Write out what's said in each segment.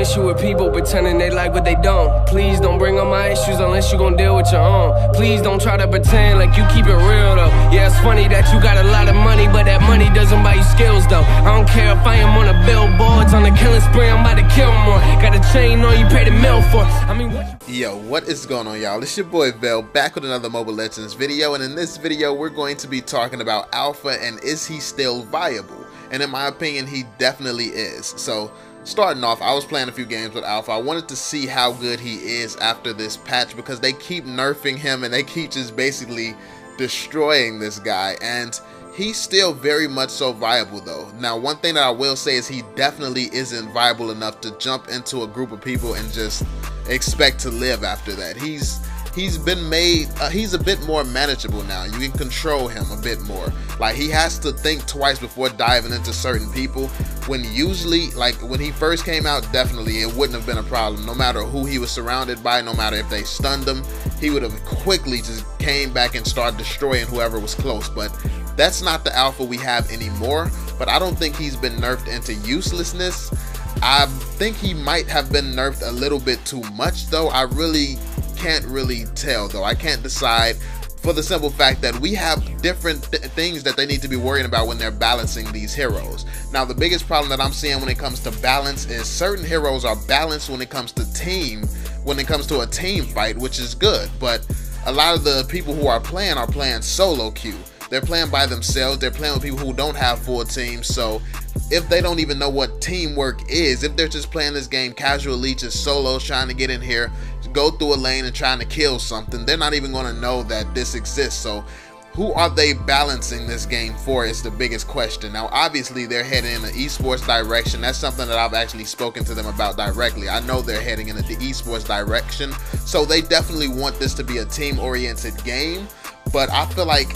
issue with people pretending they like what they don't. Please don't bring up my issues unless you gon' deal with your own. Please don't try to pretend like you keep it real though. Yeah, it's funny that you got a lot of money, but that money doesn't buy you skills though. I don't care if I am on the billboards, on the killing spree, I'm about to kill more. Got a chain on you pay the mill for. I mean, what? Yo, what is going on, y'all? It's your boy Vel, back with another Mobile Legends video, and in this video we're going to be talking about Alpha and is he still viable? And in my opinion, he definitely is. So starting off, I was playing a few games with Alpha. I wanted to see how good he is after this patch because they keep nerfing him and they keep just basically destroying this guy, and he's still very much so viable though. Now, one thing that I will say is he definitely isn't viable enough to jump into a group of people and just expect to live after that. He's been made, he's a bit more manageable now. You can control him a bit more. Like, he has to think twice before diving into certain people, when usually, like when he first came out, definitely it wouldn't have been a problem. No matter who he was surrounded by, no matter if they stunned him, he would have quickly just came back and started destroying whoever was close. But that's not the Alpha we have anymore. But I don't think he's been nerfed into uselessness. I think he might have been nerfed a little bit too much though. I really can't really tell though. I can't decide, for the simple fact that we have different things that they need to be worrying about when they're balancing these heroes. Now, the biggest problem that I'm seeing when it comes to balance is certain heroes are balanced when it comes to a team fight, which is good, but a lot of the people who are playing solo queue. They're playing by themselves. They're playing with people who don't have full teams. So if they don't even know what teamwork is, if they're just playing this game casually, just solos, trying to get in here, go through a lane and trying to kill something, they're not even going to know that this exists. So who are they balancing this game for is the biggest question. Now, obviously, they're heading in the esports direction. That's something that I've actually spoken to them about directly. I know they're heading in the esports direction. So they definitely want this to be a team-oriented game. But I feel like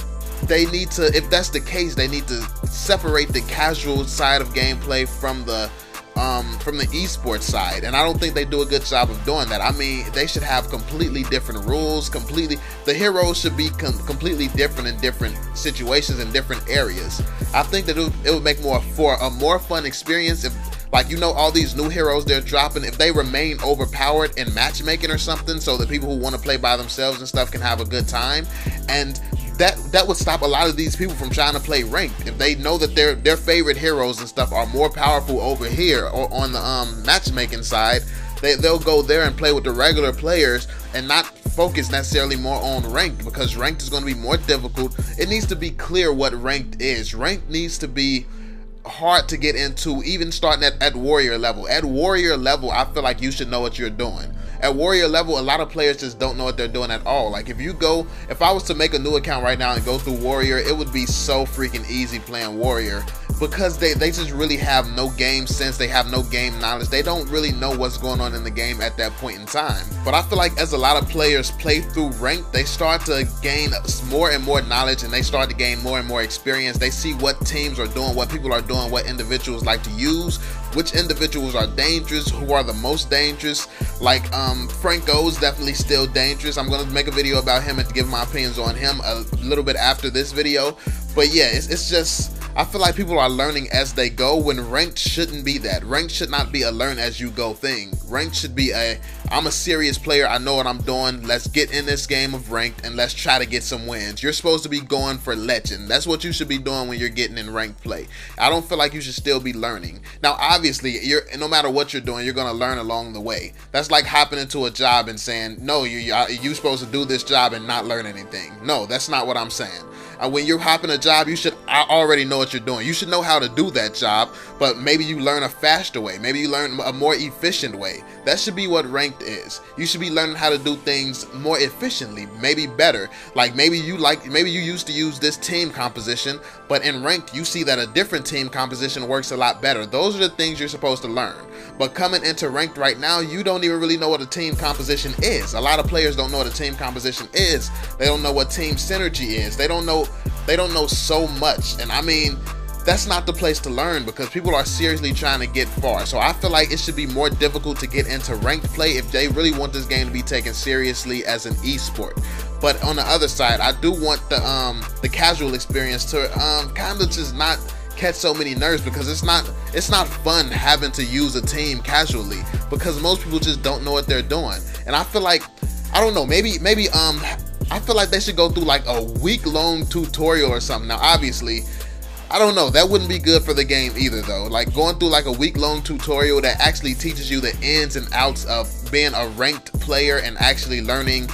they need to, if that's the case, they need to separate the casual side of gameplay from the esports side, and I don't think they do a good job of doing that. I mean, they should have completely different rules. The heroes should be completely different in different situations in different areas. I think that it would make for a more fun experience if, like, you know, all these new heroes they're dropping, if they remain overpowered in matchmaking or something, so that people who want to play by themselves and stuff can have a good time. And that would stop a lot of these people from trying to play ranked. If they know that their favorite heroes and stuff are more powerful over here or on the matchmaking side, they'll go there and play with the regular players and not focus necessarily more on ranked, because ranked is going to be more difficult. It needs to be clear what ranked is. Ranked needs to be hard to get into, even starting at warrior level. At warrior level, I feel like you should know what you're doing. At warrior level, a lot of players just don't know what they're doing at all. Like, if I was to make a new account right now and go through warrior, it would be so freaking easy playing warrior, because they just really have no game sense. They have no game knowledge. They don't really know what's going on in the game at that point in time. But I feel like as a lot of players play through ranked, they start to gain more and more knowledge, and they start to gain more and more experience. They see what teams are doing, what people are doing, what individuals like to use, which individuals are dangerous, who are the most dangerous. Like Franco's definitely still dangerous. I'm gonna make a video about him and give my opinions on him a little bit after this video. But yeah, it's just, I feel like people are learning as they go, when ranked shouldn't be that. Ranked should not be a learn as you go thing. Ranked should be I'm a serious player, I know what I'm doing, let's get in this game of ranked and let's try to get some wins. You're supposed to be going for legend. That's what you should be doing when you're getting in ranked play. I don't feel like you should still be learning. Now, obviously, no matter what you're doing, you're going to learn along the way. That's like hopping into a job and saying, no, you're supposed to do this job and not learn anything. No, that's not what I'm saying. When you're hopping a job, you should already know what you're doing. You should know how to do that job, but maybe you learn a faster way. Maybe you learn a more efficient way. That should be what ranked is. You should be learning how to do things more efficiently, maybe better. Like maybe you used to use this team composition, but in ranked you see that a different team composition works a lot better. Those are the things you're supposed to learn. But coming into ranked right now, you don't even really know what a team composition is. A lot of players don't know what a team composition is. They don't know what team synergy is. They don't know so much. And I mean, that's not the place to learn, because people are seriously trying to get far. So I feel like it should be more difficult to get into ranked play if they really want this game to be taken seriously as an esport. But on the other side, I do want the casual experience to kind of just not catch so many nerfs, because it's not fun having to use a team casually, because most people just don't know what they're doing. And I feel like, I don't know, maybe I feel like they should go through like a week-long tutorial or something. Now obviously, I don't know, that wouldn't be good for the game either though. Like going through like a week-long tutorial that actually teaches you the ins and outs of being a ranked player and actually learning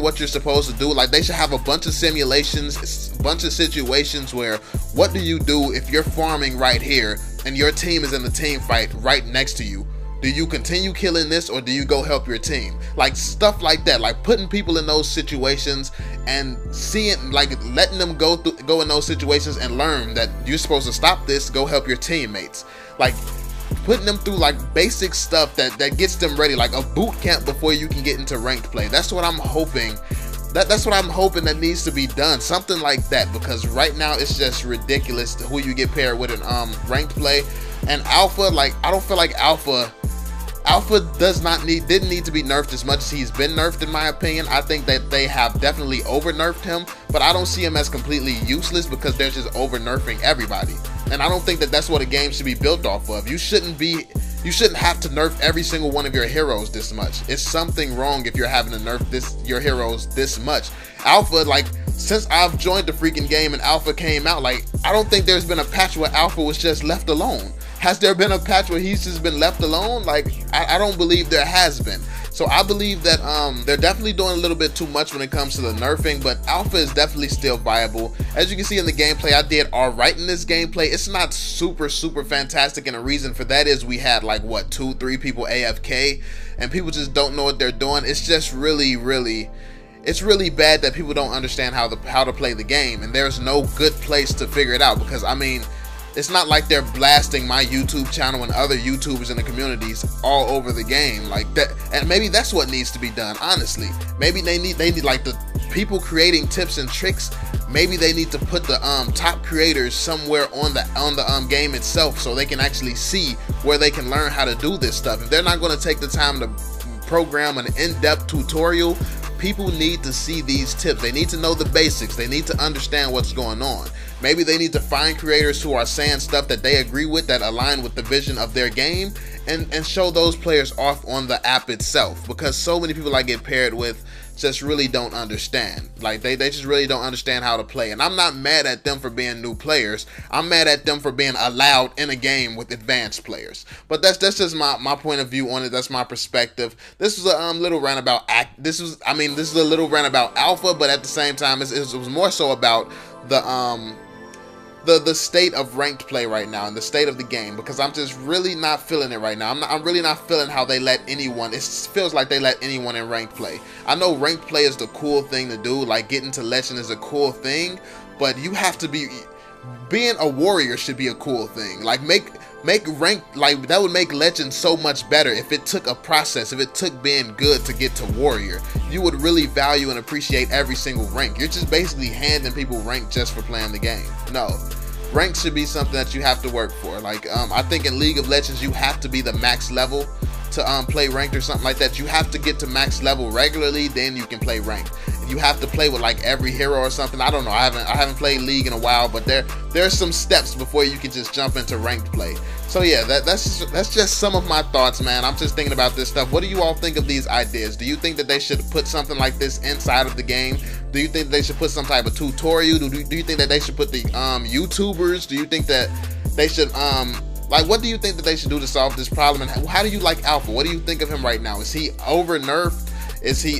what you're supposed to do. Like they should have a bunch of simulations, a bunch of situations where, what do you do if you're farming right here and your team is in the team fight right next to you? Do you continue killing this, or do you go help your team? Like stuff like that, like putting people in those situations and seeing, like letting them go in those situations and learn that you're supposed to stop this, go help your teammates. Like putting them through like basic stuff that gets them ready, like a boot camp before you can get into ranked play. That's what I'm hoping. That's what I'm hoping that needs to be done, something like that, because right now it's just ridiculous who you get paired with in ranked play. And Alpha, like I don't feel like Alpha didn't need to be nerfed as much as he's been nerfed, in my opinion. I think that they have definitely over nerfed him, but I don't see him as completely useless, because they're just over nerfing everybody. And I don't think that that's what a game should be built off of. You shouldn't have to nerf every single one of your heroes this much. It's something wrong if you're having to nerf your heroes this much. Alpha, like since I've joined the freaking game and Alpha came out, like I don't think there's been a patch where Alpha was just left alone. Has there been a patch where he's just been left alone? Like I don't believe there has been. So I believe that they're definitely doing a little bit too much when it comes to the nerfing, but Alpha is definitely still viable. As you can see in the gameplay, I did alright in this gameplay. It's not super fantastic, and a reason for that is we had like what, 2-3 people AFK, and people just don't know what they're doing. It's just really bad that people don't understand how to play the game, and there's no good place to figure it out, because I mean, it's not like they're blasting my YouTube channel and other YouTubers in the communities all over the game like that. And maybe that's what needs to be done, honestly. Maybe they need like the people creating tips and tricks. Maybe they need to put the top creators somewhere on the game itself, so they can actually see where they can learn how to do this stuff. If they're not going to take the time to program an in-depth tutorial, people need to see these tips. They need to know the basics. They need to understand what's going on. Maybe they need to find creators who are saying stuff that they agree with, that align with the vision of their game, and show those players off on the app itself, because so many people I get paired with just really don't understand. Like they just really don't understand how to play. And I'm not mad at them for being new players. I'm mad at them for being allowed in a game with advanced players. But that's just my point of view on it. That's my perspective. This was a little rant about this is a little rant about Alpha, but at the same time it was more so about the state of ranked play right now and the state of the game, because I'm just really not feeling it right now. I'm really not feeling how they let anyone, it feels like they let anyone in ranked play. I know ranked play is the cool thing to do, like getting to legend is a cool thing, but you have to being a warrior should be a cool thing. Like make rank, like that would make legend so much better if it took a process, if it took being good to get to warrior. You would really value and appreciate every single rank. You're just basically handing people rank just for playing the game. No, rank should be something that you have to work for. Like I think in League of Legends you have to be the max level to play ranked or something like that. You have to get to max level regularly, then you can play ranked. You have to play with like every hero or something. I don't know. I haven't played League in a while, but there's some steps before you can just jump into ranked play. So yeah, that's just some of my thoughts, man. I'm just thinking about this stuff. What do you all think of these ideas? Do you think that they should put something like this inside of the game? Do you think they should put some type of tutorial? Do you think that they should put the YouTubers? Do you think that they should like, what do you think that they should do to solve this problem? And how do you like Alpha? What do you think of him right now? Is he over nerfed?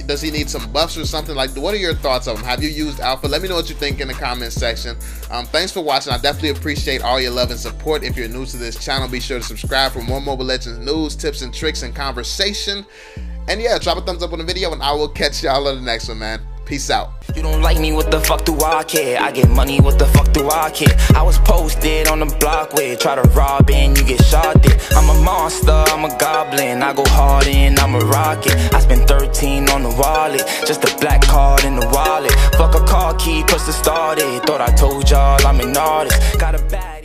Does he need some buffs or something? Like, what are your thoughts of him? Have you used Alpha? Let me know what you think in the comments section. Thanks for watching. I definitely appreciate all your love and support. If you're new to this channel, be sure to subscribe for more Mobile Legends news, tips and tricks, and conversation. And yeah, drop a thumbs up on the video, and I will catch y'all on the next one, man. Peace out. You don't like me, what the fuck do I care? I get money, what the fuck do I care? I was posted on the block where try to rob and you get shot there. I'm a monster, I'm a goblin, I go hard and I'm a rocket. I spent 13 on the wallet, just a black card in the wallet. Fuck a car key, press to start it. Thought I told y'all I'm an artist. Got a bag.